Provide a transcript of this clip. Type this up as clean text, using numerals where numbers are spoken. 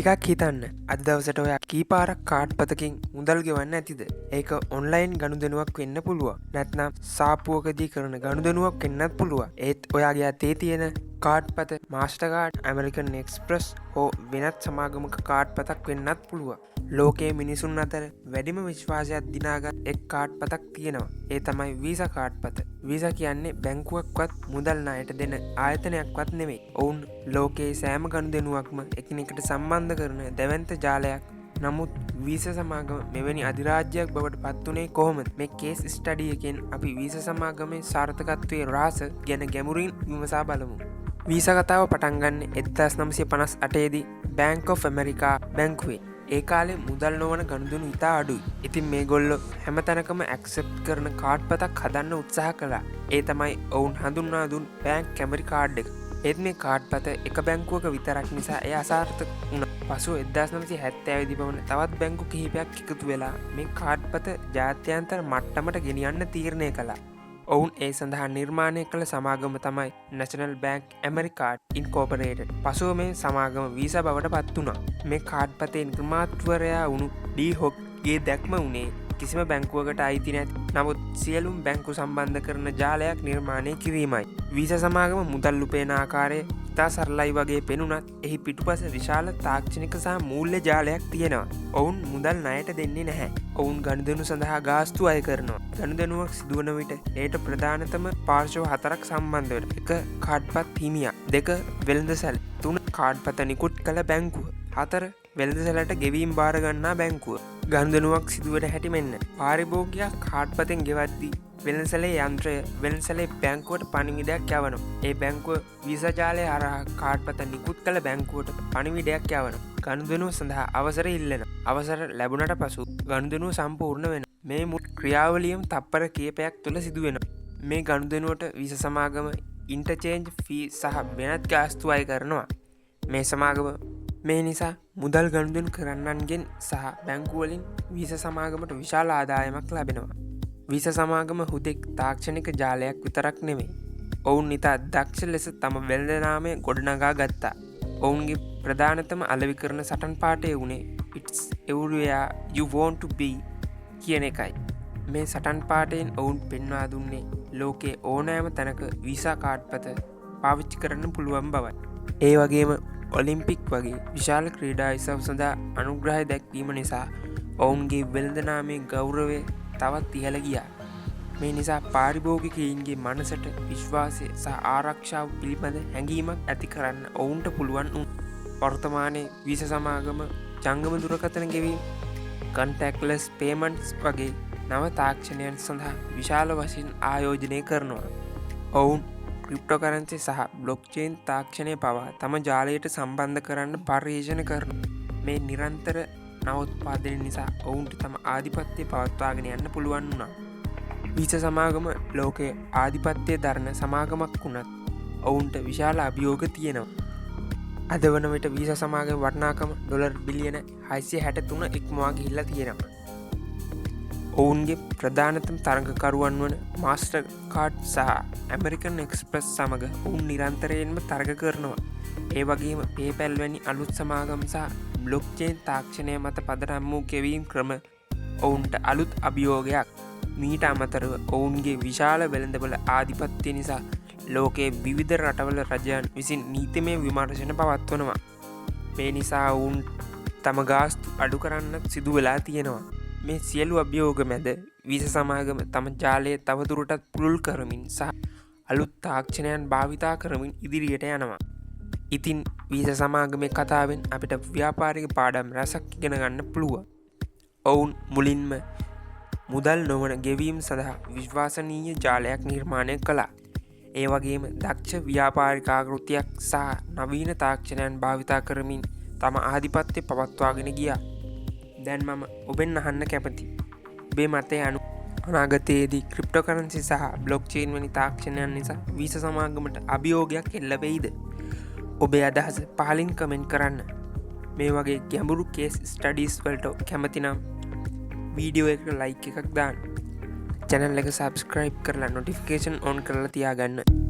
ටිකක් හිතන්න අද දවසට ඔයා කීපාරක් කාඩ්පතකින් මුදල් ගෙවන්න ඇතිද? ඒක ඔන්ලයින් ගනුදෙනුවක් වෙන්න පුළුවන්. නැත්නම් සාප්පුවකදී කරන ගනුදෙනුවක් වෙන්නත් පුළුවන්. ඒත් ඔයාගේ අතේ තියෙන කාඩ්පත මාස්ටර්කාඩ්, ඇමරිකන් එක්ස්ප්‍රස් හෝ වෙනත් සමාගමක කාඩ්පතක් වෙන්නත් පුළුවන්. ලෝකයේ මිනිසුන් අතර වැඩිම විශ්වාසයක් දිනාගත් එක් කාඩ්පතක් තියෙනවා. ඒ තමයි වීසා කාඩ්පත. වීසා කියන්නේ බැංකුවක්වත් මුදල් ණයට දෙන ආයතනයක්වත් නෙමෙයි. ඔවුන් ලෝකයේ සෑම ගනුදෙනුවක්ම එකිනෙකට සම්බන්ධ කරන දැවැන්ත ජාලයක්. නමුත් වීසා සමාගම මෙවැනි අධිරාජ්‍යයක් බවට පත් වුණේ කොහොමද? මේ කේස් ස්ටඩි එකෙන් අපි වීසා සමාගමේ සාර්ථකත්වයේ රහස ගැන ගැඹුරින් විමසා බලමු. වීසා කතාව පටන් ගන්න 1958 දී බැංක් ඔෆ් ඇමරිකා බැංකුවේ. ඒ කාලේ මුදල් නොවන ගනුදෙනු ඉතා අඩුයි. ඉතින් මේගොල්ලෝ හැම තැනකම ඇක්සෙප්ට් කරන කාඩ්පතක් හදන්න උත්සාහ කළා. ඒ තමයි ඔවුන් හඳුන්වා දුන් බැංක් ඇමරිකාඩ් එක. ඒත් මේ කාඩ්පත එක බැංකුවක විතරක් නිසා එය අසාර්ථක වුණා. පසුව 1970 දී පමණ තවත් බැංකු කිහිපයක් එකතු වෙලා මේ කාඩ්පත ජාත්‍යන්තර මට්ටමට ගෙනියන්න තීරණය කළා. ඔවුන් ඒ සඳහා නිර්මාණය කළ සමාගම තමයි නැෂනල් බැංක් ඇමරිකාඩ් ඉන්කෝපරේටඩ්. පසුව මේ සමාගම වීසා බවට පත් වුණා. මේ කාඩ්පතේ නිර්මාතෘවරයා වුණු ඩී හොක්ගේ දැක්ම වුණේ කිසිම බැංකුවකට අයිති නැති නමුත් සියලුම බැංකු සම්බන්ධ කරන ජාලයක් නිර්මාණය කිරීමයි. වීසා සමාගම මුදල් උපයන ආකාරය ඉතා සරලයි වගේ පෙනුනත් එහි පිටුපස විශාල තාක්ෂණික සහ මූල්‍ය ජාලයක් තියෙනවා. ඔවුන් මුදල් ණයට දෙන්නේ නැහැ. ඔවුන් ගනුදෙනු සඳහා ගාස්තු අය කරනවා. ගනුදෙනුවක් සිදුවන විට එයට ප්‍රධානතම පාර්ශ්ව 4ක් සම්බන්ධ වෙනවා. 1. කාඩ්පත් හිමියා. 2. වෙළඳසැල. 3. කාඩ්පත නිකුත් කළ බැංකුව. 4. වෙළඳසැලට ගෙවීම් බාර ගන්නා බැංකුව. ගනුදෙනුවක් සිදුවට හැටි මෙන්න. පාරිභෝගිකයා කාඩ්පතෙන් ගෙවද්දී වෙළඳසැලේ යන්ත්‍රය වෙළඳසැලේ බැංකුවට පණිවිඩයක් යවනවා. ඒ බැංකුව වීසා ජාලය හරහා කාඩ්පත නිකුත් කළ බැංකුවට පණිවිඩයක් යවනවා. ගනුදෙනුව සඳහා අවසර ඉල්ලනවා. අවසර ලැබුණට පසු ගනුදෙනුව සම්පූර්ණ වෙනවා. මේ මුළු ක්‍රියාවලියම තප්පර කිහිපයක් තුළ සිදු වෙනවා. මේ ගනුදෙනුවට වීසා සමාගම ඉන්ටර්චේන්ජ් ෆී සහ වෙනත් ගාස්තු අය කරනවා. මේ සමාගම මේ නිසා මුදල් ගනුදෙනු කරන්නන්ගෙන් සහ බැංකුවලින් වීසා සමාගමට විශාල ආදායමක් ලැබෙනවා. වීසා සමාගම හුදෙක් තාක්ෂණික ජාලයක් විතරක් නෙමෙයි. ඔවුන් ඉතා දක්ෂ ලෙස තම වෙළඳනාමය ගොඩනගා ගත්තා. ඔවුන්ගේ ප්‍රධානතම අලෙවි කරන සටන් පාඨය වුණේ It's everywhere you want to be කියන එකයි. මේ සටන් පාඨයෙන් ඔවුන් පෙන්වා දුන්නේ ලෝකයේ ඕනෑම තැනක වීසා කාඩ්පත පාවිච්චි කරන්න පුළුවන් බවයි. ඒ වගේම ඔලිම්පික් වගේ විශාල ක්‍රීඩා ඉසව් සඳහා අනුග්‍රහය දැක්වීම නිසා ඔවුන්ගේ වෙළඳනාමේ ගෞරවය තවත් ඉහළ ගියා. මේ නිසා පාරිභෝගිකයින්ගේ මනසට විශ්වාසය සහ ආරක්ෂාව පිළිබඳ හැඟීමක් ඇති කරන්න ඔවුන්ට පුළුවන් වුණා. වර්තමානයේ වීසා සමාගම ජංගම දුරකථන ගෙවීම, contactless payments වගේ නව තාක්ෂණයන් සඳහා විශාල වශයෙන් ආයෝජනය කරනවා. ඔවුන් ක්‍රිප්ටෝකරන්සි සහ බ්ලොක්චේන් තාක්ෂණය පවා තම ජාලයට සම්බන්ධ කරන්න පර්යේෂණ කරනවා. මේ නිරන්තර නවෝත්පාදනය නිසා ඔවුන්ට තම ආධිපත්‍යය පවත්වාගෙන යන්න පුළුවන් වුණා. වීසා සමාගම ලෝකයේ ආධිපත්‍යය දරන සමාගමක් වුණත් ඔවුන්ට විශාල අභියෝග තියෙනවා. අද වන විට වීසා සමාගම වටිනාකම ඩොලර් බිලියන 663 ඉක්මවා ගිහිල්ලා තියෙනවා. ඔවුන්ගේ ප්‍රධානතම තරගකරුවන් වන මාස්ටර්කාඩ් සහ ඇමරිකන් එක්ස්ප්‍රස් සමග ඔවුන් නිරන්තරයෙන්ම තරග කරනවා. ඒ වගේම PayPal වැනි අලුත් සමාගම් සහ බ්ලොක්චේන් තාක්ෂණය මත පදනම් වූ ගෙවීම් ක්‍රම ඔවුන්ට අලුත් අභියෝගයක්. මීට අමතරව ඔවුන්ගේ විශාල වෙළඳපොළ ආධිපත්‍ය නිසා ලෝකයේ විවිධ රටවල රජයන් විසින් නීතිමය විමර්ශන පවත්වනවා. මේ නිසා ඔවුන් තම ගාස්තු අඩු කරන්නත් සිදු වෙලා තියෙනවා. මේ සියලු අභියෝග මැද වීසා සමාගම තම ජාලය තවදුරටත් පුළුල් කරමින් සහ අලුත් තාක්ෂණයන් භාවිතා කරමින් ඉදිරියට යනවා. ඉතින් වීසා සමාගමේ කතාවෙන් අපිට ව්‍යාපාරික පාඩම් රසක් ඉගෙන ගන්න පුළුවන්. ඔවුන් මුලින්ම මුදල් නොවන ගෙවීම් සඳහා විශ්වාසනීය ජාලයක් නිර්මාණය කළා. ඒ වගේම දක්ෂ ව්‍යාපාරිකාකෘතියක් සහ නවීන තාක්ෂණයන් භාවිතා කරමින් තම ආධිපත්‍ය පවත්වාගෙන ගියා. දැන් මම ඔබෙන් අහන්න කැමති. ඔබේ මතය අනුව අනාගතයේදී ක්‍රිප්ටෝකරන්සි සහ බ්ලොක්චේන් වැනි තාක්ෂණයන් නිසා වීසා සමාගමට අභියෝගයක් එල්ල වෙයිද? ඔබේ අදහස පහලින් කමෙන්ට් කරන්න. මේ වගේ ගැඹුරු කේස් ස්ටඩීස් වලට කැමති නම් වීඩියෝ එක ලයික් එකක් දාන්න. channel එක subscribe කරලා notification on කරලා තියාගන්න.